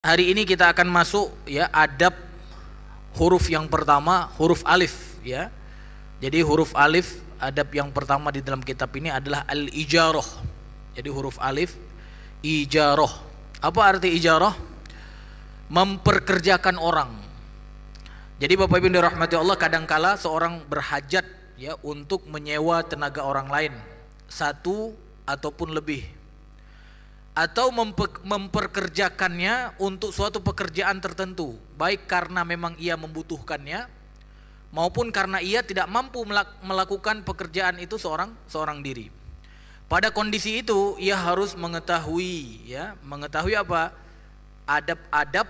Hari ini kita akan masuk ya adab huruf yang pertama, huruf alif ya. Jadi huruf alif, adab yang pertama di dalam kitab ini adalah al-ijarah. Jadi huruf alif ijarah. Apa arti ijarah? Memperkerjakan orang. Jadi Bapak Ibu yang dirahmati Allah, kadangkala seorang berhajat ya untuk menyewa tenaga orang lain, satu ataupun lebih, atau memperkerjakannya untuk suatu pekerjaan tertentu, baik karena memang ia membutuhkannya maupun karena ia tidak mampu melakukan pekerjaan itu seorang diri. Pada kondisi itu ia harus mengetahui apa? Adab-adab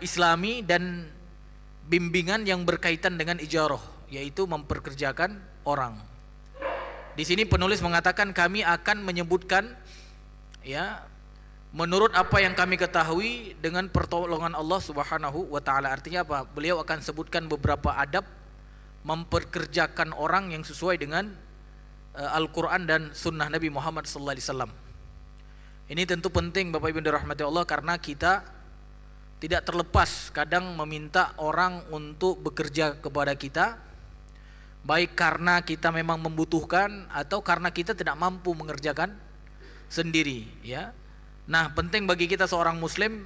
Islami dan bimbingan yang berkaitan dengan ijarah, yaitu memperkerjakan orang. Di sini penulis mengatakan kami akan menyebutkan ya menurut apa yang kami ketahui dengan pertolongan Allah Subhanahu wa taala. Artinya apa? Beliau akan sebutkan beberapa adab memperkerjakan orang yang sesuai dengan Al-Qur'an dan sunnah Nabi Muhammad sallallahu alaihi wasallam. Ini tentu penting Bapak Ibu dirahmati Allah, karena kita tidak terlepas kadang meminta orang untuk bekerja kepada kita, baik karena kita memang membutuhkan atau karena kita tidak mampu mengerjakan sendiri ya. Nah, penting bagi kita seorang muslim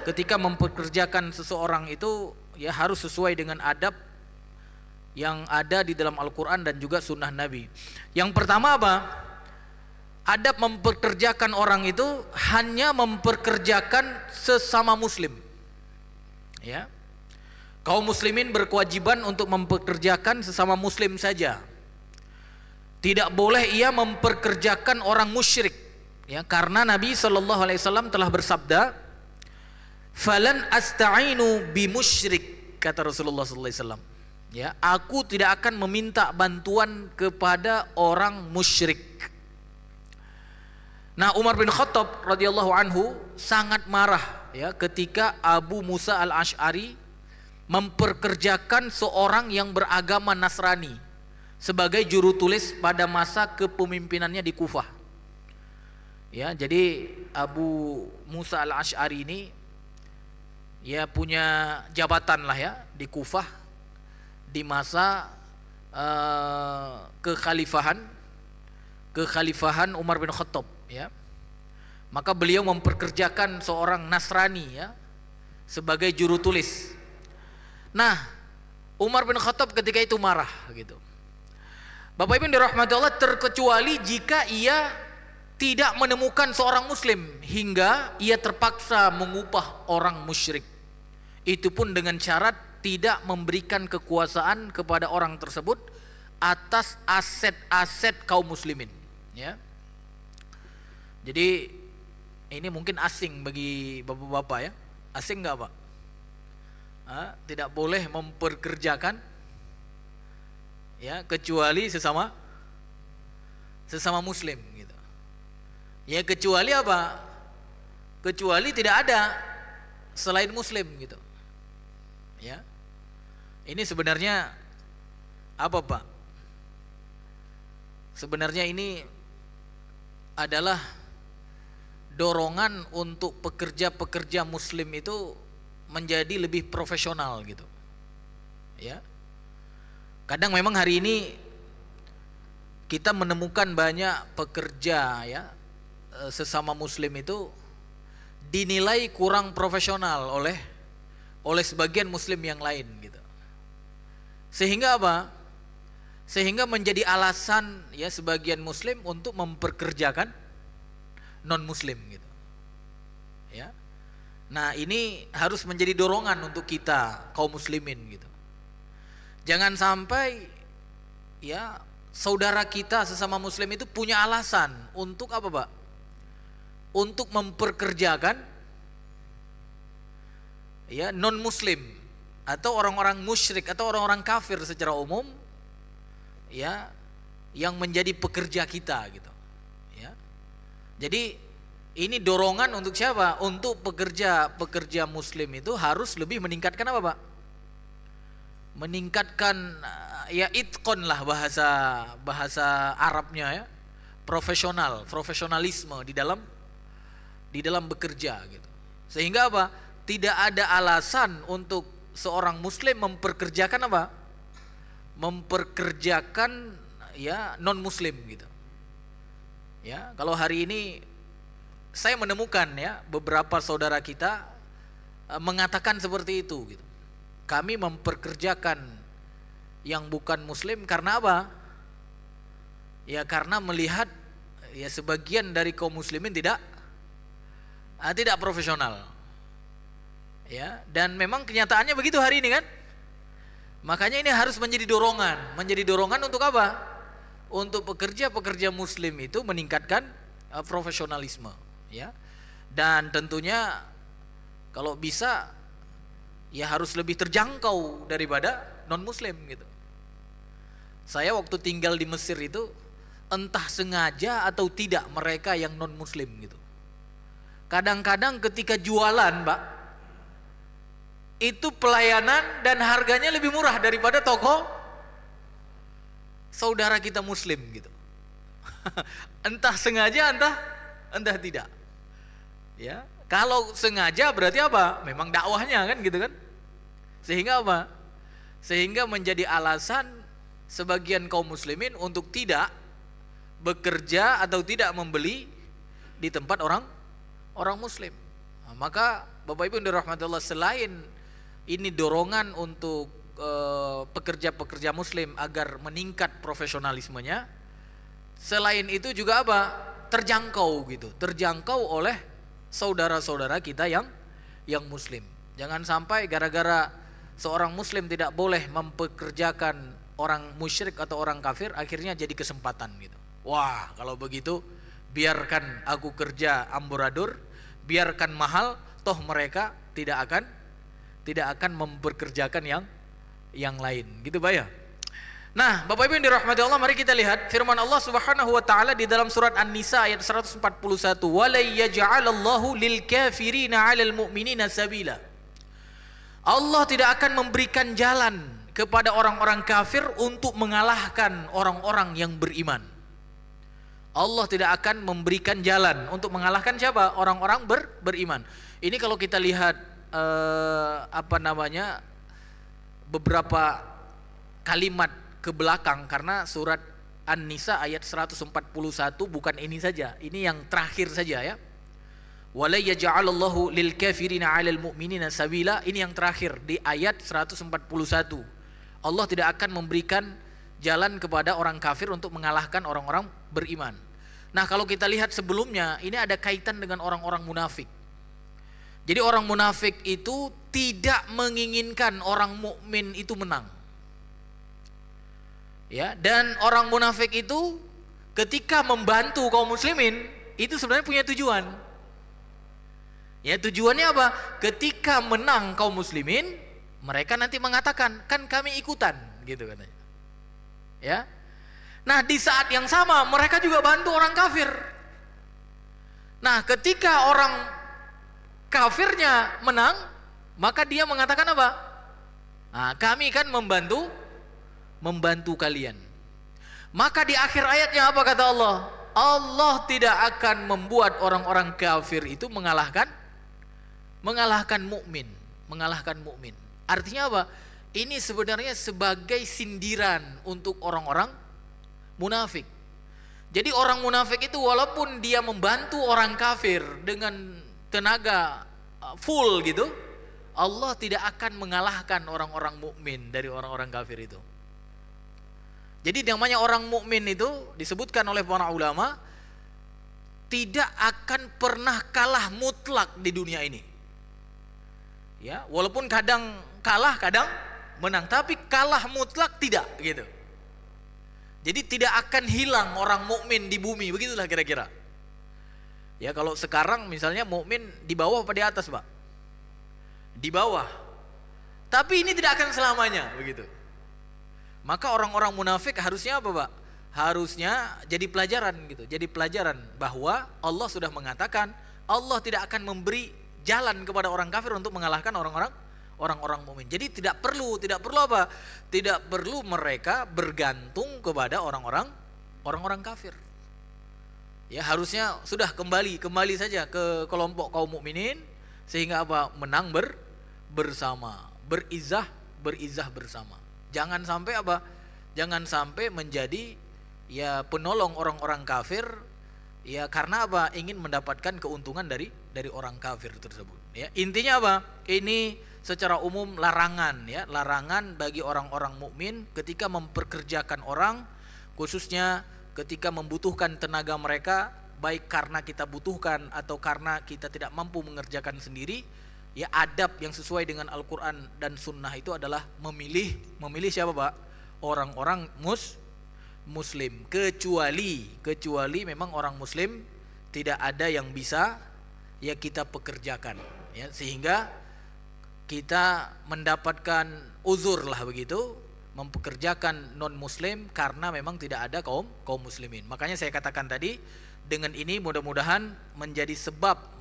ketika mempekerjakan seseorang itu ya harus sesuai dengan adab yang ada di dalam Al-Qur'an dan juga sunnah Nabi. Yang pertama apa? Adab mempekerjakan orang itu hanya memperkerjakan sesama muslim ya. Kaum muslimin berkewajiban untuk mempekerjakan sesama muslim saja. Tidak boleh ia memperkerjakan orang musyrik ya, karena Nabi sallallahu alaihi wasallam telah bersabda, "Falan asta'inu bi musyrik," kata Rasulullah sallallahu alaihi wasallam. Ya, aku tidak akan meminta bantuan kepada orang musyrik. Nah, Umar bin Khattab radhiyallahu anhu sangat marah ya ketika Abu Musa al-Asy'ari memperkerjakan seorang yang beragama Nasrani sebagai juru tulis pada masa kepemimpinannya di Kufah. Ya, jadi Abu Musa al-Asy'ari ini ya punya jabatan lah ya di Kufah di masa kekhalifahan Umar bin Khattab ya. Maka beliau memperkerjakan seorang Nasrani ya sebagai juru tulis. Nah, Umar bin Khattab ketika itu marah gitu. Bapak Ibu yang dirahmati Allah, terkecuali jika ia tidak menemukan seorang muslim hingga ia terpaksa mengupah orang musyrik. Itu pun dengan syarat tidak memberikan kekuasaan kepada orang tersebut atas aset-aset kaum muslimin ya. Jadi ini mungkin asing bagi bapak-bapak ya. Asing enggak, Pak? Tidak boleh memperkerjakan ya kecuali sesama muslim gitu. Ya kecuali apa? Kecuali tidak ada selain muslim gitu. Ya. Ini sebenarnya apa, Pak? Sebenarnya ini adalah dorongan untuk pekerja-pekerja muslim itu menjadi lebih profesional gitu. Ya. Kadang memang hari ini kita menemukan banyak pekerja ya sesama muslim itu dinilai kurang profesional oleh sebagian muslim yang lain gitu. Sehingga apa? Sehingga menjadi alasan ya sebagian muslim untuk memperkerjakan non muslim gitu. Ya. Nah, ini harus menjadi dorongan untuk kita kaum muslimin gitu. Jangan sampai ya saudara kita sesama muslim itu punya alasan untuk apa, Pak? Untuk memperkerjakan ya non muslim atau orang-orang musyrik atau orang-orang kafir secara umum ya yang menjadi pekerja kita gitu. Ya. Jadi ini dorongan untuk siapa? Untuk pekerja muslim itu harus lebih meningkatkan apa, Pak? Meningkatkan ya itqon lah bahasa Arabnya ya. Profesionalisme di dalam di dalam bekerja gitu. Sehingga apa? Tidak ada alasan untuk seorang muslim memperkerjakan apa? Memperkerjakan ya non muslim gitu. Ya, kalau hari ini saya menemukan ya beberapa saudara kita mengatakan seperti itu gitu. Kami memperkerjakan yang bukan muslim karena apa? Ya karena melihat ya sebagian dari kaum muslimin tidak profesional. Ya, dan memang kenyataannya begitu hari ini kan? Makanya ini harus menjadi dorongan untuk apa? Untuk pekerja-pekerja muslim itu meningkatkan profesionalisme, ya. Dan tentunya kalau bisa ya harus lebih terjangkau daripada non muslim gitu. Saya waktu tinggal di Mesir itu entah sengaja atau tidak mereka yang non muslim gitu. Kadang-kadang ketika jualan, Pak, itu pelayanan dan harganya lebih murah daripada toko saudara kita muslim gitu. Entah sengaja entah tidak. Ya, kalau sengaja berarti apa? Memang dakwahnya kan gitu kan. Sehingga apa? Sehingga menjadi alasan sebagian kaum muslimin untuk tidak bekerja atau tidak membeli di tempat orang muslim. Nah, maka Bapak Ibu yang dirahmati Allah, selain ini dorongan untuk pekerja-pekerja muslim agar meningkat profesionalismenya, selain itu juga apa? Terjangkau gitu, terjangkau oleh saudara-saudara kita yang muslim. Jangan sampai gara-gara seorang muslim tidak boleh mempekerjakan orang musyrik atau orang kafir, akhirnya jadi kesempatan gitu. Wah, kalau begitu biarkan aku kerja amburadul, biarkan mahal, toh mereka tidak akan mempekerjakan yang lain, gitu Pak ya. Nah, Bapak Ibu yang dirahmati Allah, mari kita lihat firman Allah Subhanahu wa taala di dalam surat An-Nisa ayat 141. Wa la yaj'alallahu lil kafirina 'alal mu'minina sabila. Allah tidak akan memberikan jalan kepada orang-orang kafir untuk mengalahkan orang-orang yang beriman. Allah tidak akan memberikan jalan untuk mengalahkan siapa? Orang-orang beriman. Ini kalau kita lihat beberapa kalimat ke belakang, karena surat An-Nisa ayat 141 bukan ini saja, ini yang terakhir saja ya. Wala yaj'alallahu lil kafirina 'alal mu'minina sabila, ini yang terakhir di ayat 141. Allah tidak akan memberikan jalan kepada orang kafir untuk mengalahkan orang-orang beriman. Nah, kalau kita lihat sebelumnya, ini ada kaitan dengan orang-orang munafik. Jadi orang munafik itu tidak menginginkan orang mukmin itu menang. Ya, dan orang munafik itu ketika membantu kaum muslimin itu sebenarnya punya tujuan. Ya, tujuannya apa? Ketika menang kaum muslimin, mereka nanti mengatakan, kan kami ikutan, gitu katanya. Ya. Nah, di saat yang sama mereka juga bantu orang kafir. Nah, ketika orang kafirnya menang, maka dia mengatakan apa? Nah, kami kan membantu kalian. Maka di akhir ayatnya apa kata Allah? Allah tidak akan membuat orang-orang kafir itu mengalahkan mukmin. Artinya apa? Ini sebenarnya sebagai sindiran untuk orang-orang munafik. Jadi orang munafik itu walaupun dia membantu orang kafir dengan tenaga full gitu, Allah tidak akan mengalahkan orang-orang mukmin dari orang-orang kafir itu. Jadi namanya orang mukmin itu disebutkan oleh para ulama tidak akan pernah kalah mutlak di dunia ini. Ya, walaupun kadang kalah, kadang menang, tapi kalah mutlak tidak gitu. Jadi tidak akan hilang orang mukmin di bumi, begitulah kira-kira. Ya, kalau sekarang misalnya mukmin di bawah apa di atas, Pak? Di bawah. Tapi ini tidak akan selamanya, begitu. Maka orang-orang munafik harusnya apa, Pak? Harusnya jadi pelajaran gitu. Jadi pelajaran bahwa Allah sudah mengatakan Allah tidak akan memberi jalan kepada orang kafir untuk mengalahkan orang-orang mukmin. Jadi tidak perlu apa? Tidak perlu mereka bergantung kepada orang-orang kafir. Ya, harusnya sudah kembali saja ke kelompok kaum mukminin sehingga apa? Menang bersama, berizah bersama. Jangan sampai apa? Jangan sampai menjadi ya penolong orang-orang kafir ya, karena apa? Ingin mendapatkan keuntungan dari orang kafir tersebut. Ya, intinya apa? Ini secara umum larangan ya, larangan bagi orang-orang mukmin ketika memperkerjakan orang, khususnya ketika membutuhkan tenaga mereka, baik karena kita butuhkan atau karena kita tidak mampu mengerjakan sendiri. Ya, adab yang sesuai dengan Al-Quran dan Sunnah itu adalah memilih siapa Pak? Orang-orang Muslim, kecuali memang orang Muslim tidak ada yang bisa ya kita pekerjakan ya, sehingga kita mendapatkan uzur lah begitu mempekerjakan non muslim karena memang tidak ada kaum muslimin. Makanya saya katakan tadi, dengan ini mudah-mudahan menjadi sebab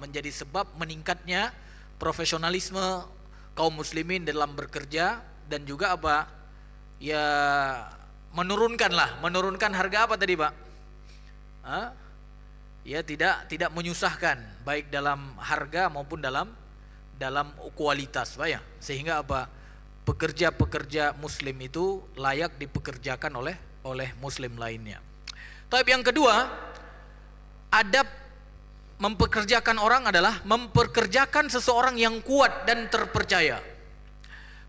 meningkatnya profesionalisme kaum muslimin dalam bekerja, dan juga apa? Ya menurunkan harga apa tadi, Pak? Ya tidak menyusahkan baik dalam harga maupun dalam kualitas, Pak ya. Sehingga apa? Pekerja-pekerja muslim itu layak dipekerjakan oleh muslim lainnya. Tapi yang kedua, adab mempekerjakan orang adalah mempekerjakan seseorang yang kuat dan terpercaya.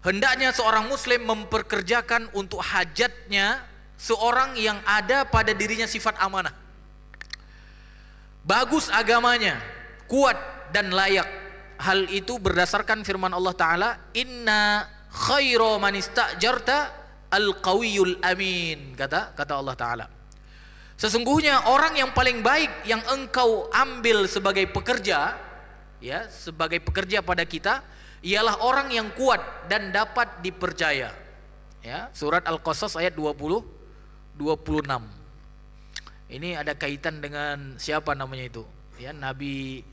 Hendaknya seorang muslim mempekerjakan untuk hajatnya seorang yang ada pada dirinya sifat amanah, bagus agamanya, kuat dan layak. Hal itu berdasarkan firman Allah Ta'ala, inna khairu man istajarta al-qawiyul amin, kata Allah Ta'ala. Sesungguhnya orang yang paling baik yang engkau ambil sebagai pekerja, ya, sebagai pekerja pada kita, ialah orang yang kuat dan dapat dipercaya. Ya, surat Al-Qasas ayat 26. Ini ada kaitan dengan siapa namanya itu? Ya, Nabi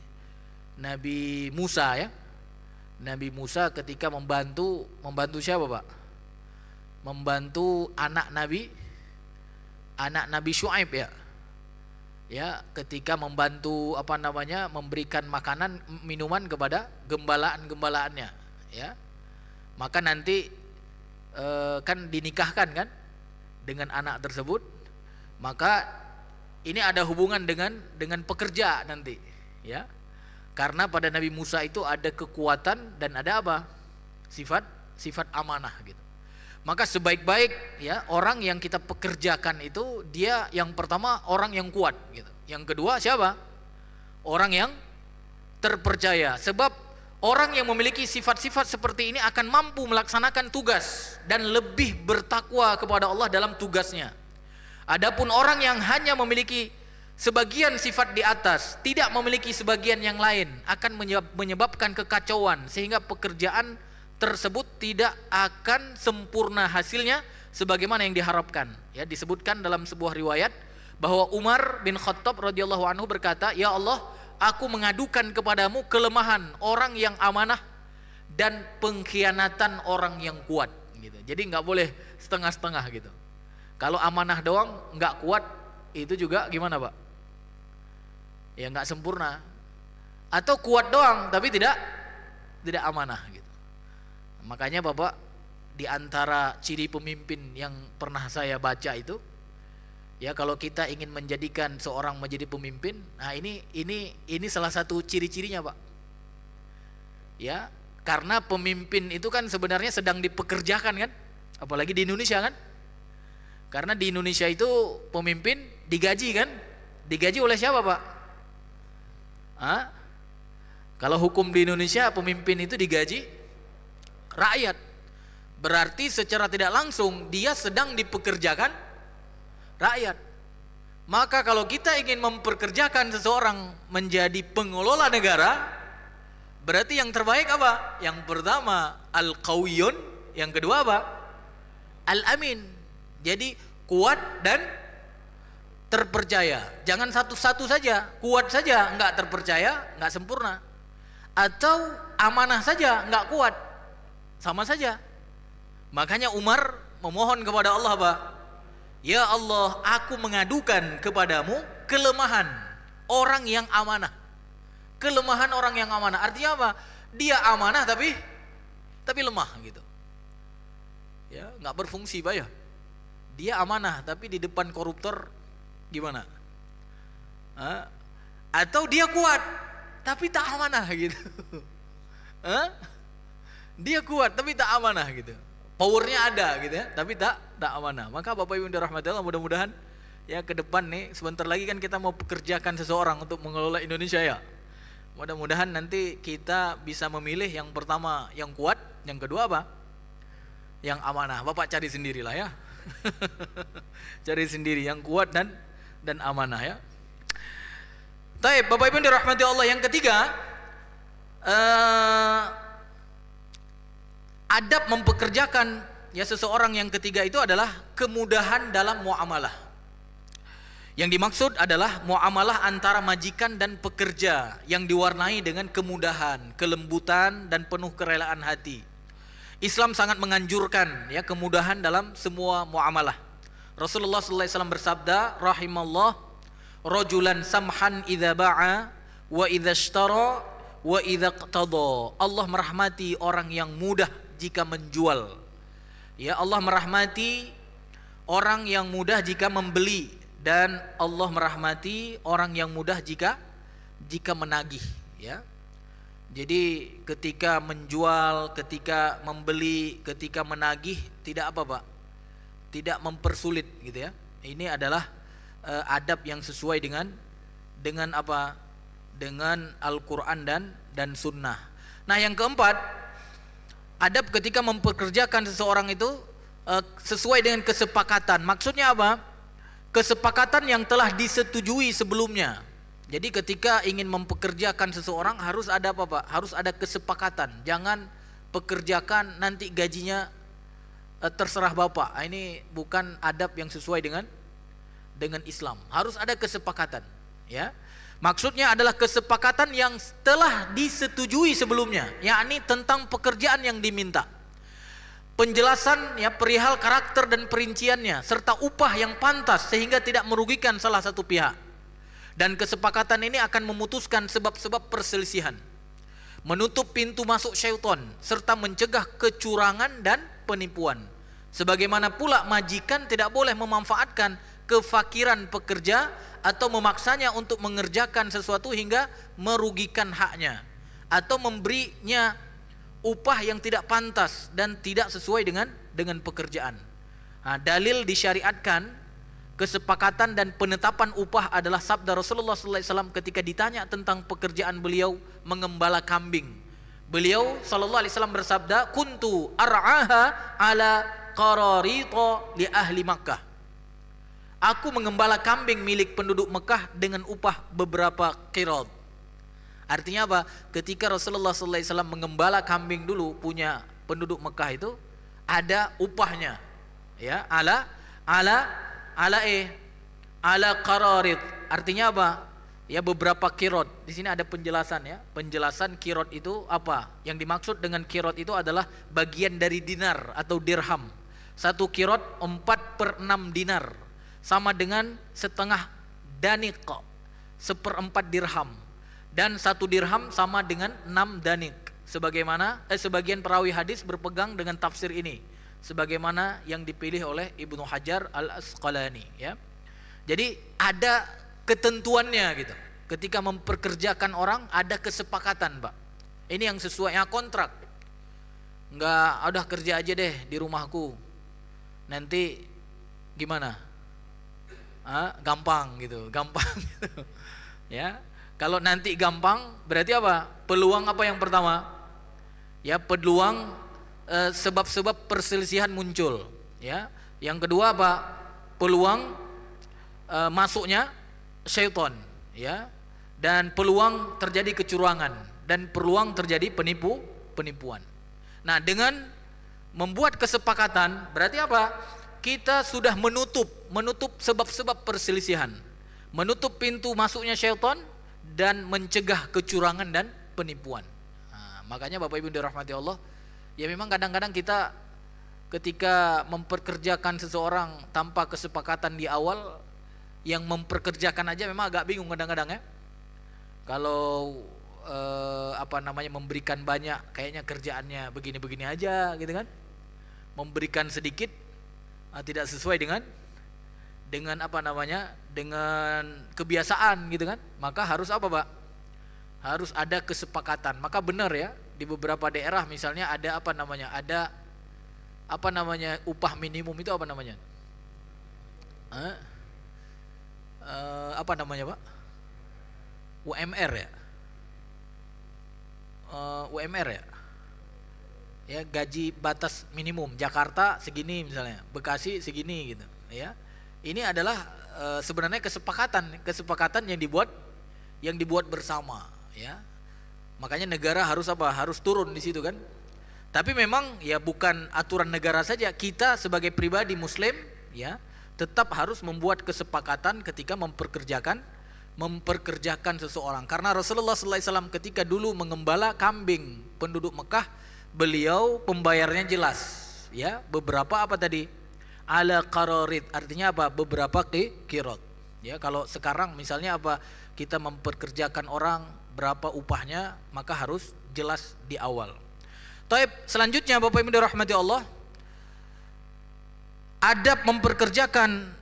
Musa ya. Nabi Musa ketika membantu siapa, Pak? Membantu anak Nabi Syuaib ya. Ya, ketika membantu memberikan makanan minuman kepada gembalaan-gembalaannya ya. Maka nanti kan dinikahkan kan dengan anak tersebut. Maka ini ada hubungan dengan pekerja nanti ya. Karena pada Nabi Musa itu ada kekuatan dan ada apa? Sifat amanah gitu. Maka sebaik-baik ya orang yang kita pekerjakan itu dia yang pertama orang yang kuat gitu. Yang kedua siapa? Orang yang terpercaya. Sebab orang yang memiliki sifat-sifat seperti ini akan mampu melaksanakan tugas dan lebih bertakwa kepada Allah dalam tugasnya. Adapun orang yang hanya memiliki sebagian sifat di atas, tidak memiliki sebagian yang lain, akan menyebabkan kekacauan sehingga pekerjaan tersebut tidak akan sempurna hasilnya sebagaimana yang diharapkan. Ya, disebutkan dalam sebuah riwayat bahwa Umar bin Khattab radhiyallahu anhu berkata, "Ya Allah, aku mengadukan kepadamu kelemahan orang yang amanah dan pengkhianatan orang yang kuat." Gitu. Jadi nggak boleh setengah-setengah gitu. Kalau amanah doang nggak kuat, itu juga gimana, Pak? Ya nggak sempurna. Atau kuat doang tapi tidak amanah gitu. Makanya Bapak, di antara ciri pemimpin yang pernah saya baca itu, ya kalau kita ingin menjadikan seorang menjadi pemimpin, nah ini salah satu ciri-cirinya, Pak. Ya, karena pemimpin itu kan sebenarnya sedang dipekerjakan kan, apalagi di Indonesia kan. Karena di Indonesia itu pemimpin digaji kan, digaji oleh siapa, Pak? Kalau hukum di Indonesia pemimpin itu digaji rakyat. Berarti secara tidak langsung dia sedang dipekerjakan rakyat. Maka kalau kita ingin mempekerjakan seseorang menjadi pengelola negara, berarti yang terbaik apa? Yang pertama al-qawiyun, yang kedua apa? Al-amin. Jadi kuat dan terpercaya. Jangan satu-satu saja, kuat saja nggak terpercaya, nggak sempurna. Atau amanah saja nggak kuat, sama saja. Makanya Umar memohon kepada Allah, Pak, ya Allah, aku mengadukan kepadamu kelemahan orang yang amanah. Kelemahan orang yang amanah. Artinya apa? Dia amanah tapi lemah gitu. Ya, nggak berfungsi, Pak ya. Dia amanah tapi di depan koruptor gimana? Atau dia kuat tapi tak amanah gitu. Dia kuat tapi tak amanah gitu. Powernya ada gitu ya, tapi tak amanah. Maka Bapak Ibu yang dirahmati Allah, mudah-mudahan ya ke depan nih sebentar lagi kan kita mau pekerjakan seseorang untuk mengelola Indonesia ya. Mudah-mudahan nanti kita bisa memilih yang pertama yang kuat, yang kedua apa? Yang amanah. Bapak cari sendirilah ya. Cari sendiri yang kuat dan amanah ya. Baik, Bapak Ibu yang dirahmati Allah, yang ketiga adab mempekerjakan ya seseorang yang ketiga itu adalah kemudahan dalam muamalah. Yang dimaksud adalah muamalah antara majikan dan pekerja yang diwarnai dengan kemudahan, kelembutan dan penuh kerelaan hati. Islam sangat menganjurkan ya kemudahan dalam semua muamalah. Rasulullah SAW bersabda, rahimallah rajulan samhan idza ba'a wa idza ishtara wa idza iqtada. Allah merahmati orang yang mudah jika menjual. Ya, Allah merahmati orang yang mudah jika membeli, dan Allah merahmati orang yang mudah jika menagih ya. Jadi ketika menjual, ketika membeli, ketika menagih tidak apa, Pak? Tidak mempersulit gitu ya. Ini adalah adab yang sesuai dengan apa? Dengan Al-Qur'an dan Sunnah. Nah, yang keempat, adab ketika mempekerjakan seseorang itu sesuai dengan kesepakatan. Maksudnya apa? Kesepakatan yang telah disetujui sebelumnya. Jadi ketika ingin mempekerjakan seseorang harus ada apa, Pak? Harus ada kesepakatan. Jangan pekerjakan nanti gajinya terserah Bapak. Ini bukan adab yang sesuai dengan Islam. Harus ada kesepakatan, ya. Maksudnya adalah kesepakatan yang telah disetujui sebelumnya, yakni tentang pekerjaan yang diminta. Penjelasan ya perihal karakter dan perinciannya serta upah yang pantas sehingga tidak merugikan salah satu pihak. Dan kesepakatan ini akan memutuskan sebab-sebab perselisihan, menutup pintu masuk syaitan serta mencegah kecurangan dan penipuan. Sebagaimana pula majikan tidak boleh memanfaatkan kefakiran pekerja atau memaksanya untuk mengerjakan sesuatu hingga merugikan haknya atau memberinya upah yang tidak pantas dan tidak sesuai dengan pekerjaan. Nah, dalil disyariatkan kesepakatan dan penetapan upah adalah sabda Rasulullah SAW ketika ditanya tentang pekerjaan beliau mengembala kambing. Beliau SAW bersabda, kuntu ar'aha ala qararita li ahli Makkah. Aku mengembala kambing milik penduduk Mekah dengan upah beberapa qirad. Artinya apa? Ketika Rasulullah SAW mengembala kambing dulu punya penduduk Mekah itu ada upahnya, ya, ala qararid. Artinya apa? Ya, beberapa qirad. Di sini ada penjelasan ya. Penjelasan qirad itu apa? Yang dimaksud dengan qirad itu adalah bagian dari dinar atau dirham. Satu qirad 4/6 dinar, sama dengan setengah danik, 1/4 dirham. Dan 1 dirham sama dengan 6 danik. Sebagaimana sebagian perawi hadis berpegang dengan tafsir ini, sebagaimana yang dipilih oleh Ibnu Hajar Al-Asqalani ya. Jadi ada ketentuannya gitu. Ketika memperkerjakan orang ada kesepakatan, Pak. Ini yang sesuai, ya, kontrak. Enggak, udah kerja aja deh di rumahku. Nanti gimana? Gampang gitu, gampang gitu. Ya. Kalau nanti gampang berarti apa? Peluang apa yang pertama? Ya, peluang sebab-sebab perselisihan muncul, ya. Yang kedua apa? Peluang masuknya syaitan, ya. Dan peluang terjadi kecurangan dan peluang terjadi penipuan. Nah, dengan membuat kesepakatan berarti apa? Kita sudah menutup sebab-sebab perselisihan, menutup pintu masuknya syaitan dan mencegah kecurangan dan penipuan. Nah, makanya Bapak Ibu dirahmati Allah, ya memang kadang-kadang kita ketika memperkerjakan seseorang tanpa kesepakatan di awal, yang memperkerjakan aja memang agak bingung kadang-kadang ya. Kalau memberikan banyak, kayaknya kerjaannya begini-begini aja gitu kan. Memberikan sedikit tidak sesuai dengan dengan kebiasaan gitu kan. Maka harus apa, Pak? Harus ada kesepakatan. Maka benar ya, di beberapa daerah misalnya ada upah minimum itu apa namanya? Pak? UMR ya? UMR ya? Ya, gaji batas minimum. Jakarta segini misalnya, Bekasi segini gitu, ya. Ini adalah sebenarnya kesepakatan yang dibuat bersama, ya. Makanya negara harus harus turun di situ kan. Tapi memang ya bukan aturan negara saja, kita sebagai pribadi muslim ya tetap harus membuat kesepakatan ketika memperkerjakan seseorang. Karena Rasulullah SAW ketika dulu mengembala kambing penduduk Mekah, beliau pembayarnya jelas ya, beberapa ala qararid, artinya beberapa qirot ya. Kalau sekarang misalnya kita memperkerjakan orang berapa upahnya, maka harus jelas di awal. Taib, selanjutnya Bapak Ibu dirahmati Allah, adab memperkerjakan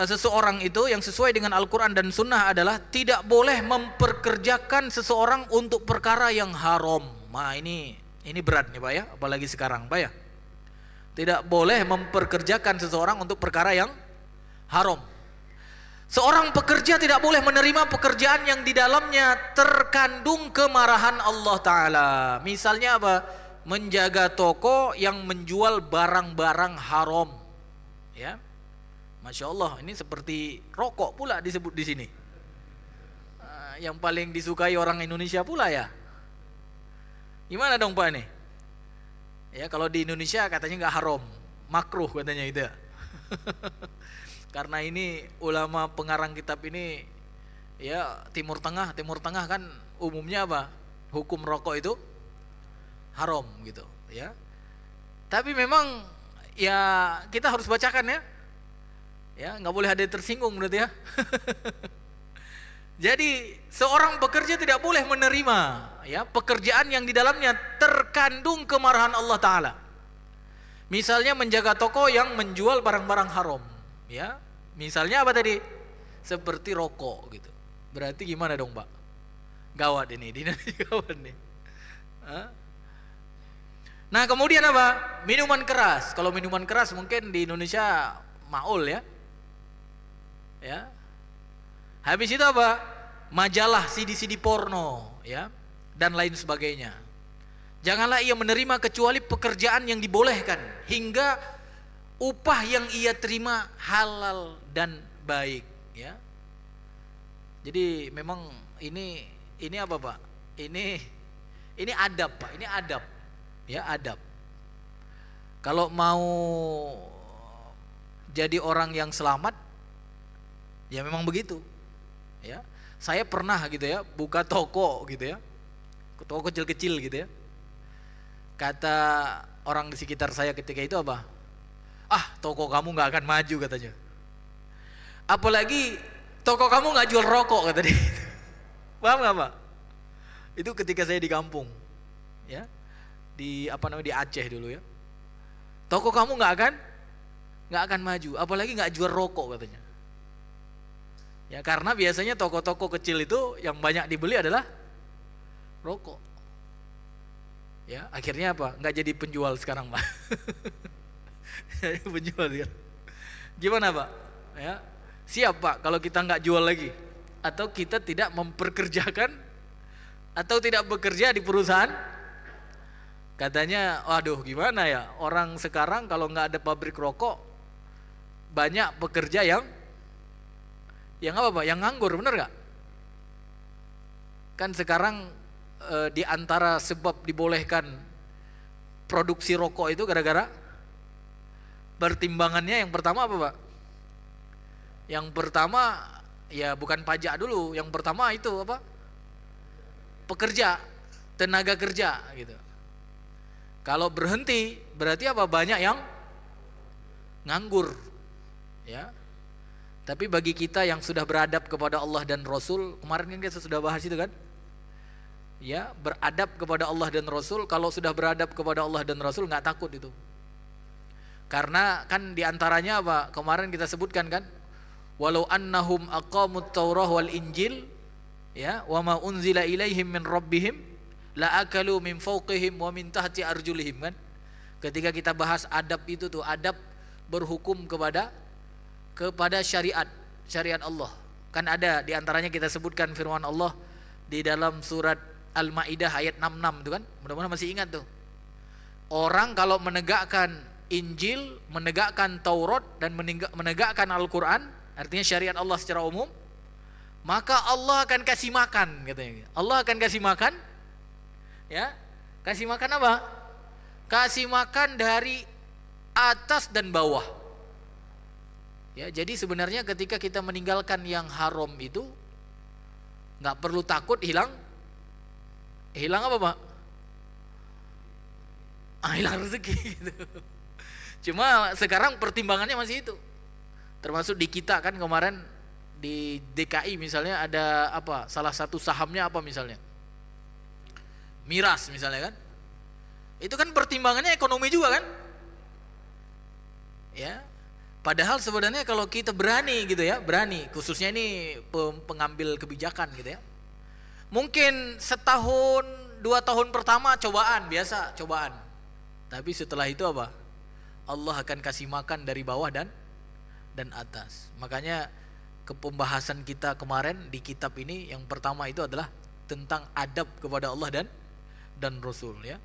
seseorang itu yang sesuai dengan Al-Quran dan Sunnah adalah tidak boleh memperkerjakan seseorang untuk perkara yang haram. Nah ini berat nih Pak ya, apalagi sekarang Pak ya. Tidak boleh memperkerjakan seseorang untuk perkara yang haram. Seorang pekerja tidak boleh menerima pekerjaan yang di dalamnya terkandung kemarahan Allah Ta'ala. Misalnya menjaga toko yang menjual barang-barang haram, ya. Masya Allah, ini seperti rokok pula disebut di sini. Yang paling disukai orang Indonesia pula ya. Gimana dong Pak ini? Ya kalau di Indonesia katanya nggak haram, makruh katanya itu. Karena ini ulama pengarang kitab ini ya Timur Tengah kan umumnya hukum rokok itu haram gitu ya. Tapi memang ya kita harus bacakan ya nggak boleh ada yang tersinggung berarti ya. Jadi seorang pekerja tidak boleh menerima ya pekerjaan yang di dalamnya terkandung kemarahan Allah Ta'ala. Misalnya menjaga toko yang menjual barang-barang haram ya. Misalnya seperti rokok gitu. Berarti gimana dong Pak? Gawat ini gawat nih. Nah kemudian minuman keras. Kalau minuman keras mungkin di Indonesia maul ya. Ya. Habis itu majalah CD porno ya dan lain sebagainya. Janganlah ia menerima kecuali pekerjaan yang dibolehkan hingga upah yang ia terima halal dan baik ya. Jadi memang ini Pak? Ini adab Pak, ini adab. Ya adab. Kalau mau jadi orang yang selamat ya memang begitu ya. Saya pernah gitu ya buka toko gitu ya, toko kecil-kecil gitu ya. Kata orang di sekitar saya ketika itu toko kamu nggak akan maju katanya. Apalagi toko kamu nggak jual rokok kata dia. Paham nggak Pak? Itu ketika saya di kampung ya. Di Aceh dulu ya. Toko kamu nggak akan maju, apalagi nggak jual rokok katanya. Ya karena biasanya toko-toko kecil itu yang banyak dibeli adalah rokok. Ya akhirnya nggak jadi penjual sekarang Pak. Penjual ya. Gimana Pak? Ya siap Pak kalau kita nggak jual lagi, atau kita tidak memperkerjakan atau tidak bekerja di perusahaan. Katanya, waduh gimana ya, orang sekarang kalau nggak ada pabrik rokok, banyak pekerja yang yang nganggur, bener nggak? Kan sekarang di antara sebab dibolehkan produksi rokok itu gara-gara pertimbangannya yang pertama Pak? Yang pertama ya bukan pajak dulu, yang pertama itu pekerja, tenaga kerja gitu. Kalau berhenti berarti banyak yang nganggur ya. Tapi bagi kita yang sudah beradab kepada Allah dan Rasul, kemarin kan kita sudah bahas itu kan? Ya, beradab kepada Allah dan Rasul. Kalau sudah beradab kepada Allah dan Rasul nggak takut itu. Karena kan diantaranya apa? Kemarin kita sebutkan kan, walau annahum aqamut Taurah wal Injil, ya, wa ma unzila ilaihim min rabbihim la akalu min fawqihim wa min tahti arjulihim kan. Ketika kita bahas adab itu tuh, adab berhukum kepada syariat Allah. Kan ada diantaranya kita sebutkan firman Allah di dalam surat Al-Maidah ayat 66 itu kan. Mudah-mudahan masih ingat tuh. Orang kalau menegakkan Injil, menegakkan Taurat dan menegakkan Al-Quran, artinya syariat Allah secara umum, maka Allah akan kasih makan katanya. Allah akan kasih makan, ya, kasih makan apa? Kasih makan dari atas dan bawah. Ya, jadi sebenarnya ketika kita meninggalkan yang haram itu nggak perlu takut hilang apa Pak? Hilang rezeki gitu. Cuma sekarang pertimbangannya masih itu. Termasuk di kita kan kemarin di DKI misalnya ada apa? Salah satu sahamnya apa misalnya? Miras misalnya kan? Itu kan pertimbangannya ekonomi juga kan? Ya. Padahal sebenarnya kalau kita berani gitu ya, berani, khususnya ini pengambil kebijakan gitu ya. Mungkin setahun, 2 tahun pertama cobaan, biasa cobaan. Tapi setelah itu apa? Allah akan kasih makan dari bawah dan atas. Makanya ke pembahasan kita kemarin di kitab ini yang pertama itu adalah tentang adab kepada Allah dan Rasul ya.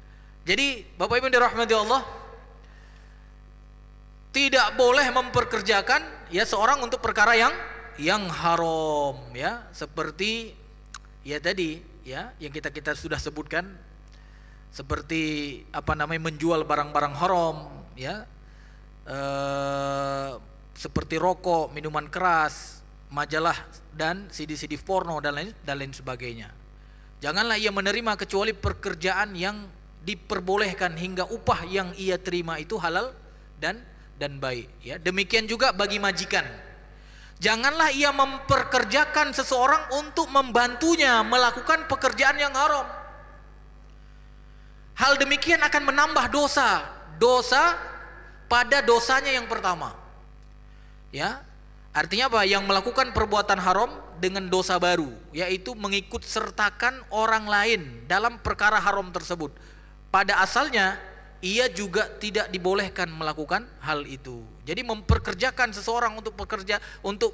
Jadi Bapak Ibu dirahmati Allah, tidak boleh memperkerjakan ya seorang untuk perkara yang haram ya, seperti ya tadi ya yang kita sudah sebutkan, seperti apa namanya, menjual barang-barang haram ya, seperti rokok, minuman keras, majalah dan CD-CD porno dan lain sebagainya. Janganlah ia menerima kecuali pekerjaan yang diperbolehkan hingga upah yang ia terima itu halal dan baik ya. Demikian juga bagi majikan. Janganlah ia memperkerjakan seseorang untuk membantunya melakukan pekerjaan yang haram. Hal demikian akan menambah dosa pada dosanya yang pertama. Ya. Artinya apa? Yang melakukan perbuatan haram dengan dosa baru, yaitu mengikut sertakan orang lain dalam perkara haram tersebut. Pada asalnya ia juga tidak dibolehkan melakukan hal itu. Jadi memperkerjakan seseorang untuk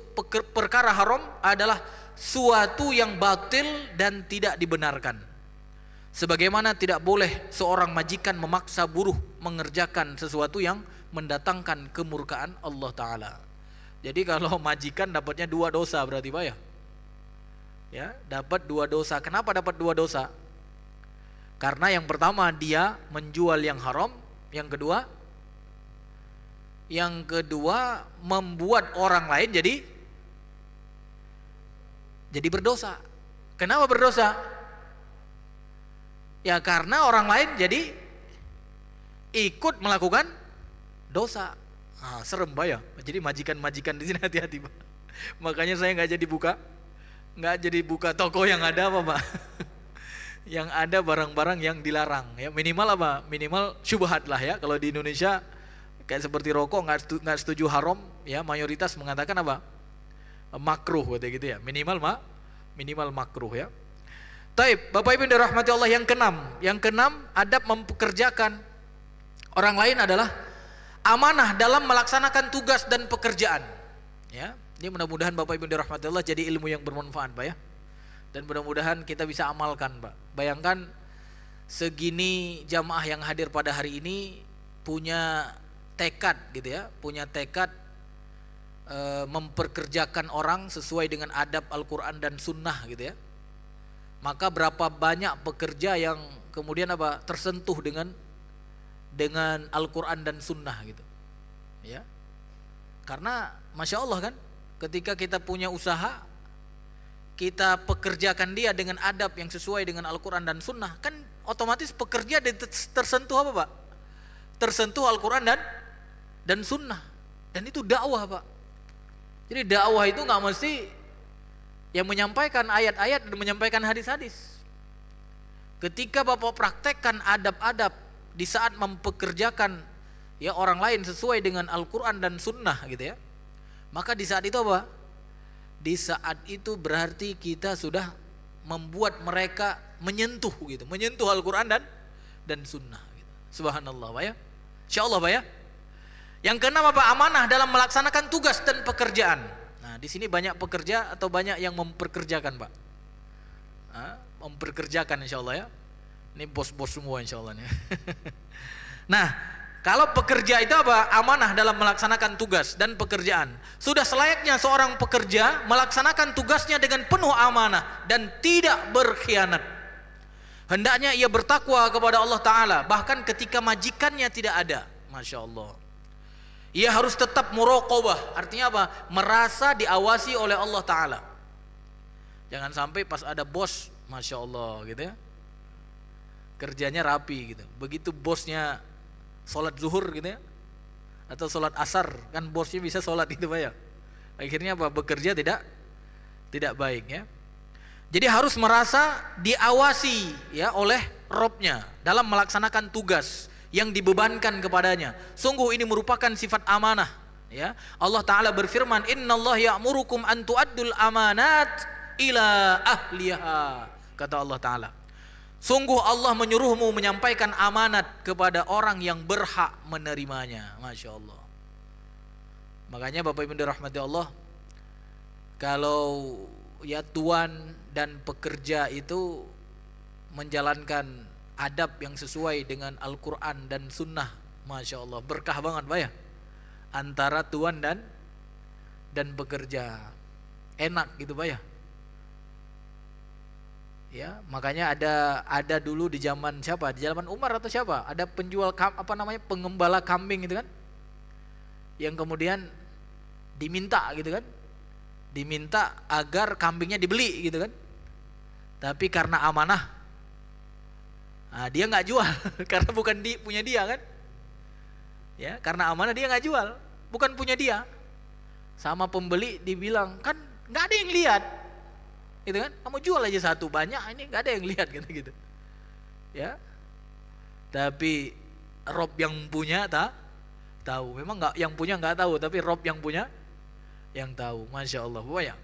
perkara haram adalah suatu yang batil dan tidak dibenarkan. Sebagaimana tidak boleh seorang majikan memaksa buruh mengerjakan sesuatu yang mendatangkan kemurkaan Allah Ta'ala. Jadi kalau majikan dapatnya 2 dosa berarti Pak ya? Ya, dapat 2 dosa. Kenapa dapat 2 dosa? Karena yang pertama dia menjual yang haram, yang kedua membuat orang lain jadi berdosa. Kenapa berdosa? Ya karena orang lain jadi ikut melakukan dosa. Serem Pak ya. Jadi majikan-majikan di sini hati-hati Pak. Makanya saya nggak jadi buka toko yang ada apa Pak? Yang ada barang-barang yang dilarang ya, minimal apa? Minimal syubhat lah ya. Kalau di Indonesia kayak seperti rokok nggak setuju haram ya, mayoritas mengatakan apa? Makruh gitu ya. Minimal makruh ya. Taib, Bapak Ibu dirahmati Allah, yang keenam adab mempekerjakan orang lain adalah amanah dalam melaksanakan tugas dan pekerjaan ya. Ini mudah-mudahan Bapak Ibu dirahmati Allah jadi ilmu yang bermanfaat Pak ya. Dan mudah-mudahan kita bisa amalkan Pak. Bayangkan segini jamaah yang hadir pada hari ini punya tekad gitu ya, memperkerjakan orang sesuai dengan adab Al-Quran dan Sunnah gitu ya. Maka berapa banyak pekerja yang kemudian apa? Tersentuh dengan Al-Quran dan Sunnah gitu ya. Karena Masya Allah kan, ketika kita punya usaha, kita pekerjakan dia dengan adab yang sesuai dengan Al-Quran dan Sunnah, kan otomatis pekerja tersentuh apa Pak? Tersentuh Al-Quran dan Sunnah. Dan itu dakwah Pak. Jadi dakwah itu nggak mesti yang menyampaikan ayat-ayat dan menyampaikan hadis-hadis. Ketika Bapak praktekkan adab-adab di saat mempekerjakan ya orang lain sesuai dengan Al-Quran dan Sunnah gitu ya, maka di saat itu apa? Di saat itu berarti kita sudah membuat mereka menyentuh gitu, menyentuh Al-Quran dan Sunnah gitu. Subhanallah Pak ya, Insya Allah Pak ya. Yang keenam apa? Amanah dalam melaksanakan tugas dan pekerjaan. Nah di sini banyak pekerja atau banyak yang memperkerjakan Pak. Memperkerjakan insya Allah ya. Ini bos-bos semua insya Allah nih. Nah kalau pekerja itu apa? Amanah dalam melaksanakan tugas dan pekerjaan. Sudah selayaknya seorang pekerja melaksanakan tugasnya dengan penuh amanah dan tidak berkhianat. Hendaknya ia bertakwa kepada Allah Ta'ala bahkan ketika majikannya tidak ada. Masya Allah. Ia harus tetap muraqabah. Artinya apa? Merasa diawasi oleh Allah Ta'ala. Jangan sampai pas ada bos, Masya Allah gitu ya, kerjanya rapi gitu. Begitu bosnya sholat zuhur gitu ya, atau sholat asar, kan bosnya bisa sholat itu Pak ya. Akhirnya apa? Bekerja tidak baik ya. Jadi harus merasa diawasi ya oleh Robnya dalam melaksanakan tugas yang dibebankan kepadanya. Sungguh ini merupakan sifat amanah ya. Allah Ta'ala berfirman, innallaha ya'murukum an tu'addul amanat ila ahliha. Kata Allah Ta'ala, sungguh Allah menyuruhmu menyampaikan amanat kepada orang yang berhak menerimanya. Masya Allah. Makanya Bapak Ibu dirahmati Allah, kalau ya tuan dan pekerja itu menjalankan adab yang sesuai dengan Al-Quran dan Sunnah, Masya Allah, berkah banget Pak ya, antara tuan dan pekerja, enak gitu Pak ya. Ya, makanya ada dulu di zaman siapa? Di zaman Umar atau siapa? Ada penjual pengembala kambing gitu kan? Yang kemudian diminta gitu kan? Diminta agar kambingnya dibeli gitu kan? Tapi karena amanah, dia nggak jual karena bukan punya dia kan? Ya, karena amanah dia nggak jual, bukan punya dia. Sama pembeli dibilang kan nggak ada yang lihat. Gitu kan, kamu jual aja satu, banyak ini nggak ada yang lihat gitu ya. Tapi Rob yang punya tahu, memang nggak, yang punya nggak tahu, tapi Rob yang punya yang tahu. Masya Allah ya.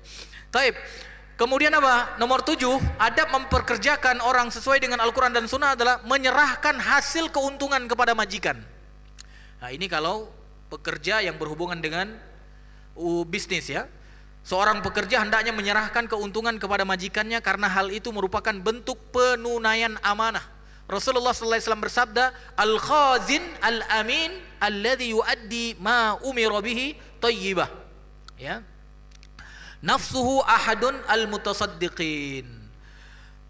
Taib. Kemudian apa? Nomor 7, adab memperkerjakan orang sesuai dengan Al-Quran dan Sunnah adalah menyerahkan hasil keuntungan kepada majikan. Nah ini kalau pekerja yang berhubungan dengan bisnis ya. Seorang pekerja hendaknya menyerahkan keuntungan kepada majikannya karena hal itu merupakan bentuk penunaian amanah. Rasulullah SAW bersabda, al-khazin al-amin alladhi yuaddi ma umira bihi tayyibah. Ya. Nafsuhu ahadun al-mutasaddiqin.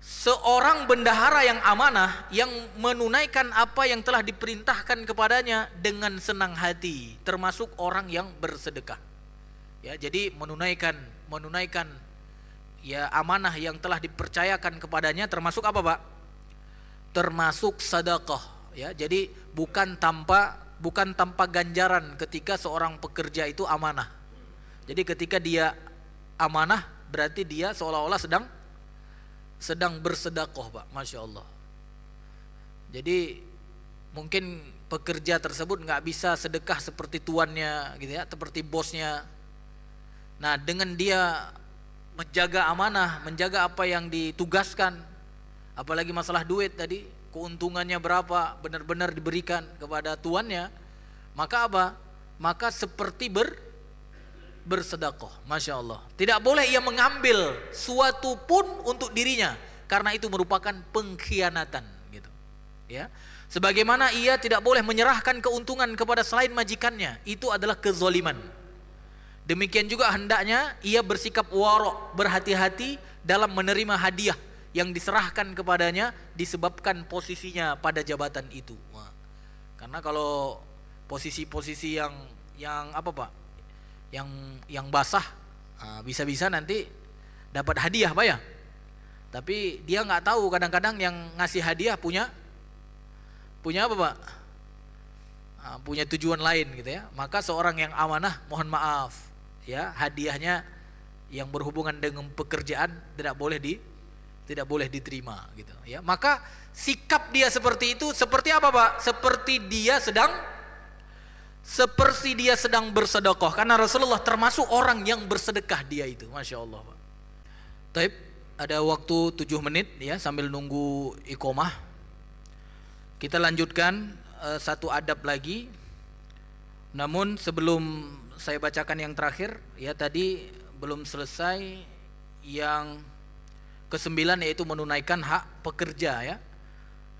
Seorang bendahara yang amanah yang menunaikan apa yang telah diperintahkan kepadanya dengan senang hati, termasuk orang yang bersedekah. Ya, jadi menunaikan ya amanah yang telah dipercayakan kepadanya termasuk apa Pak? Termasuk sedekah ya. Jadi bukan tanpa ganjaran ketika seorang pekerja itu amanah. Jadi ketika dia amanah berarti dia seolah-olah sedang bersedekah Pak. Masya Allah. Jadi mungkin pekerja tersebut nggak bisa sedekah seperti tuannya gitu ya, seperti bosnya. Nah dengan dia menjaga amanah, menjaga apa yang ditugaskan, apalagi masalah duit tadi, keuntungannya berapa, benar-benar diberikan kepada tuannya, maka apa? Maka seperti bersedekah. Masya Allah. Tidak boleh ia mengambil suatu pun untuk dirinya, karena itu merupakan pengkhianatan gitu. Ya. Sebagaimana ia tidak boleh menyerahkan keuntungan kepada selain majikannya, itu adalah kezaliman. Demikian juga hendaknya ia bersikap wara', berhati-hati dalam menerima hadiah yang diserahkan kepadanya disebabkan posisinya pada jabatan itu. Nah, karena kalau posisi-posisi yang apa Pak? Yang basah, bisa-bisa nanti dapat hadiah Pak ya. Tapi dia nggak tahu, kadang-kadang yang ngasih hadiah punya apa Pak? Punya tujuan lain gitu ya. Maka seorang yang amanah, mohon maaf, ya hadiahnya yang berhubungan dengan pekerjaan tidak boleh diterima gitu ya. Maka sikap dia seperti itu seperti apa Pak? Seperti dia sedang bersedekah, karena Rasulullah termasuk orang yang bersedekah dia itu. Masya Allah Pak. Taib, ada waktu 7 menit ya sambil nunggu iqomah. Kita lanjutkan satu adab lagi. Namun sebelum saya bacakan yang terakhir ya, tadi belum selesai yang ke-9, yaitu menunaikan hak pekerja ya.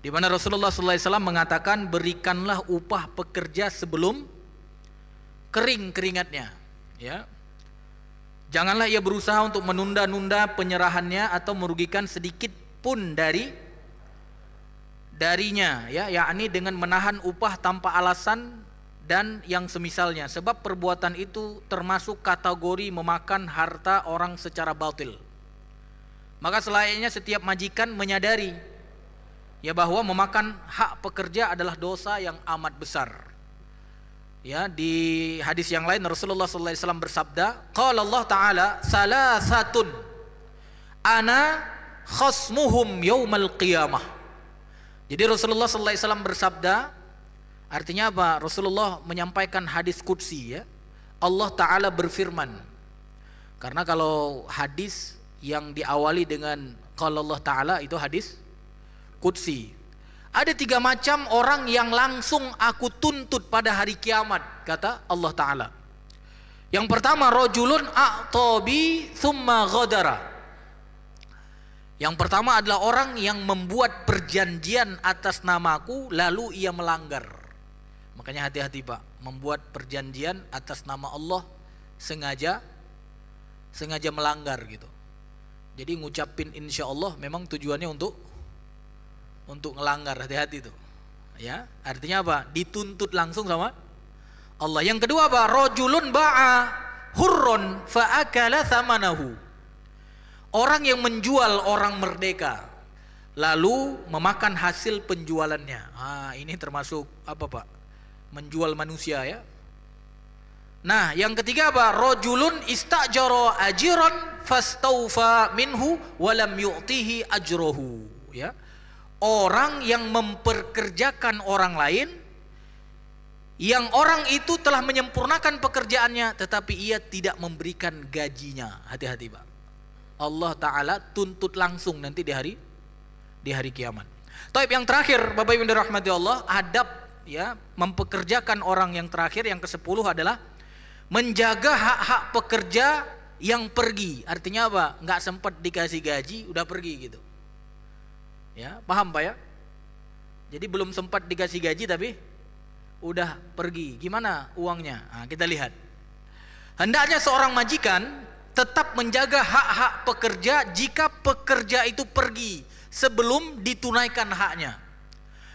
Di mana Rasulullah SAW mengatakan, berikanlah upah pekerja sebelum kering keringatnya ya. Janganlah ia berusaha untuk menunda-nunda penyerahannya atau merugikan sedikit pun darinya ya, yakni dengan menahan upah tanpa alasan dan yang semisalnya, sebab perbuatan itu termasuk kategori memakan harta orang secara batil. Maka selayaknya setiap majikan menyadari ya bahwa memakan hak pekerja adalah dosa yang amat besar. Ya, di hadis yang lain Rasulullah SAW bersabda, qala Allah Ta'ala, salasatun ana khasmuhum yaumal qiyamah. Jadi Rasulullah SAW bersabda, artinya apa? Rasulullah menyampaikan hadis qudsi ya. Allah Ta'ala berfirman. Karena kalau hadis yang diawali dengan qala Allah Ta'ala itu hadis qudsi. Ada 3 macam orang yang langsung aku tuntut pada hari kiamat, kata Allah Ta'ala. Yang pertama, rajulun a'tabi thumma ghadara. Yang pertama adalah orang yang membuat perjanjian atas namaku lalu ia melanggar. Makanya hati-hati Pak, membuat perjanjian atas nama Allah sengaja melanggar gitu. Jadi ngucapin insya Allah memang tujuannya untuk ngelanggar, hati-hati tuh. Ya, artinya apa? Dituntut langsung sama Allah. Yang kedua apa? Rajulun ba'a hurrun fa'akala thamanahu. Orang yang menjual orang merdeka lalu memakan hasil penjualannya. Ini termasuk apa Pak? Menjual manusia ya. Nah, yang ketiga apa? Rajulun istajara ajiran fastaufa minhu walam yu'tihi ajrohu. Ya. Orang yang memperkerjakan orang lain, yang orang itu telah menyempurnakan pekerjaannya tetapi ia tidak memberikan gajinya. Hati-hati Pak, Allah Ta'ala tuntut langsung nanti di hari kiamat. Taib, yang terakhir Bapak Ibu dirahmati Allah, adab ya mempekerjakan orang yang terakhir, yang ke-10 adalah menjaga hak-hak pekerja yang pergi. Artinya apa? Nggak sempat dikasih gaji udah pergi gitu. Ya, paham Pak ya? Jadi belum sempat dikasih gaji tapi udah pergi. Gimana uangnya? Kita lihat. Hendaknya seorang majikan tetap menjaga hak-hak pekerja jika pekerja itu pergi sebelum ditunaikan haknya.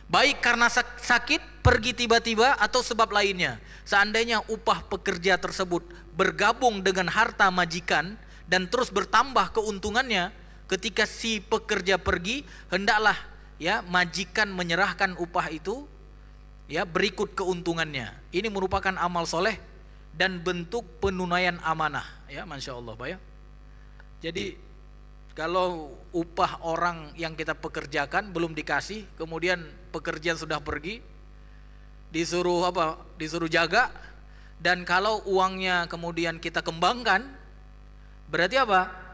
Baik karena sakit, pergi tiba-tiba, atau sebab lainnya. Seandainya upah pekerja tersebut bergabung dengan harta majikan dan terus bertambah keuntungannya, ketika si pekerja pergi, hendaklah ya majikan menyerahkan upah itu ya berikut keuntungannya. Ini merupakan amal soleh dan bentuk penunaian amanah ya, Masya Allah Pak ya. Jadi kalau upah orang yang kita pekerjakan belum dikasih, kemudian pekerjaan sudah pergi, disuruh jaga, dan kalau uangnya kemudian kita kembangkan, berarti apa?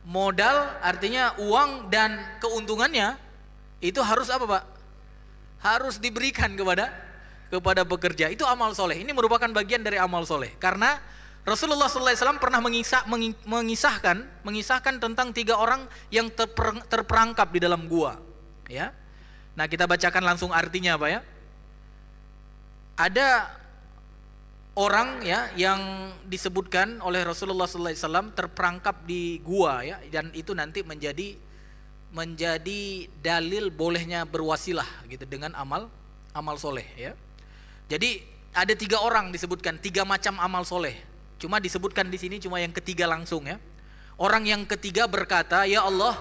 Modal, artinya uang dan keuntungannya itu harus apa Pak? Harus diberikan kepada pekerja. Itu amal soleh. Ini merupakan bagian dari amal soleh. Karena Rasulullah SAW pernah mengisahkan tentang 3 orang yang terperangkap di dalam gua. Ya, nah kita bacakan langsung artinya Pak ya. Ada orang ya yang disebutkan oleh Rasulullah SAW terperangkap di gua ya, dan itu nanti menjadi dalil bolehnya berwasilah gitu dengan amal soleh ya. Jadi ada 3 orang disebutkan, 3 macam amal soleh. Cuma disebutkan di sini cuma yang ketiga langsung ya. Orang yang ketiga berkata, ya Allah,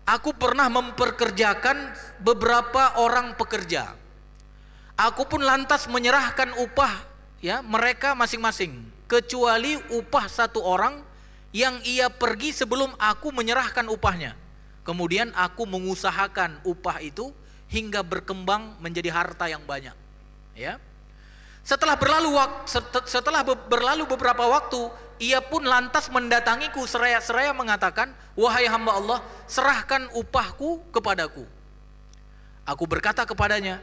aku pernah memperkerjakan beberapa orang pekerja. Aku pun lantas menyerahkan upah ya mereka masing-masing. kecuali upah satu orang yang ia pergi sebelum aku menyerahkan upahnya. Kemudian aku mengusahakan upah itu hingga berkembang menjadi harta yang banyak. Ya. Setelah berlalu beberapa waktu, ia pun lantas mendatangiku seraya-seraya mengatakan, wahai hamba Allah, serahkan upahku kepadaku. Aku berkata kepadanya,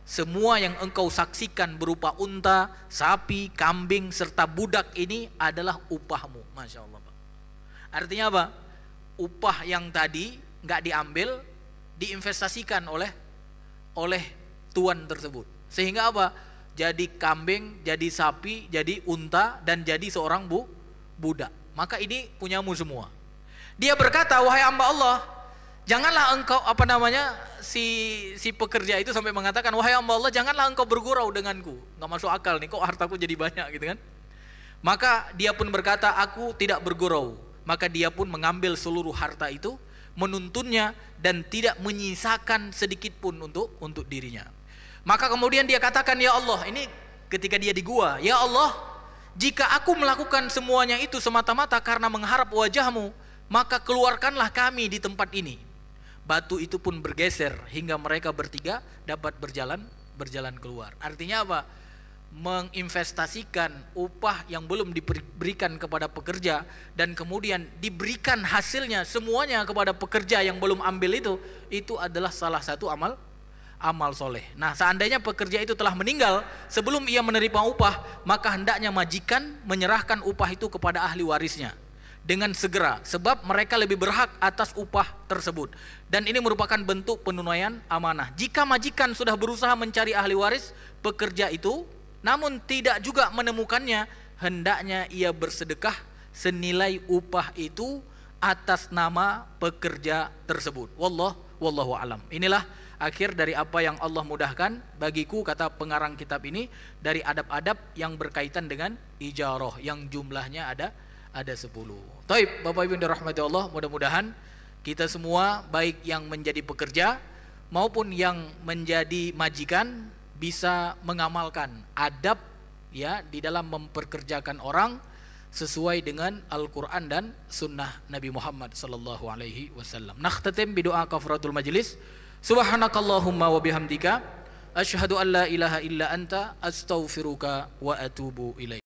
semua yang engkau saksikan berupa unta, sapi, kambing, serta budak ini adalah upahmu. Masya Allah, Pak. Artinya apa? Upah yang tadi nggak diambil, diinvestasikan oleh tuan tersebut. Sehingga apa? Jadi kambing, jadi sapi, jadi unta, dan jadi seorang budak. Maka ini punyamu semua. Dia berkata, wahai hamba Allah, janganlah engkau si pekerja itu sampai mengatakan, wahai hamba Allah, janganlah engkau bergurau denganku. Nggak masuk akal nih, kok hartaku jadi banyak gitu kan? Maka dia pun berkata, aku tidak bergurau. Maka dia pun mengambil seluruh harta itu, menuntunnya dan tidak menyisakan sedikit pun untuk dirinya. Maka kemudian dia katakan, ya Allah, ini ketika dia di gua, ya Allah, jika aku melakukan semuanya itu semata-mata karena mengharap wajahmu, maka keluarkanlah kami di tempat ini. Batu itu pun bergeser hingga mereka bertiga dapat berjalan keluar. Artinya apa? Menginvestasikan upah yang belum diberikan kepada pekerja dan kemudian diberikan hasilnya semuanya kepada pekerja yang belum ambil itu adalah salah satu amal soleh. Nah, seandainya pekerja itu telah meninggal sebelum ia menerima upah, maka hendaknya majikan menyerahkan upah itu kepada ahli warisnya dengan segera, sebab mereka lebih berhak atas upah tersebut. Dan ini merupakan bentuk penunaian amanah. Jika majikan sudah berusaha mencari ahli waris pekerja itu, namun tidak juga menemukannya, hendaknya ia bersedekah senilai upah itu atas nama pekerja tersebut. Wallahu alam. Inilah akhir dari apa yang Allah mudahkan bagiku, kata pengarang kitab ini, dari adab-adab yang berkaitan dengan ijarah yang jumlahnya ada 10. Taib, Bapak Ibu yang dirahmati Allah, mudah-mudahan kita semua baik yang menjadi pekerja maupun yang menjadi majikan bisa mengamalkan adab ya di dalam memperkerjakan orang sesuai dengan Al-Qur'an dan sunnah Nabi Muhammad sallallahu alaihi wasallam. Nakhtatim bi doa kafaratul majlis. Subhanakallahumma wa bihamdika asyhadu an la ilaha illa anta astaghfiruka wa atubu ilaik.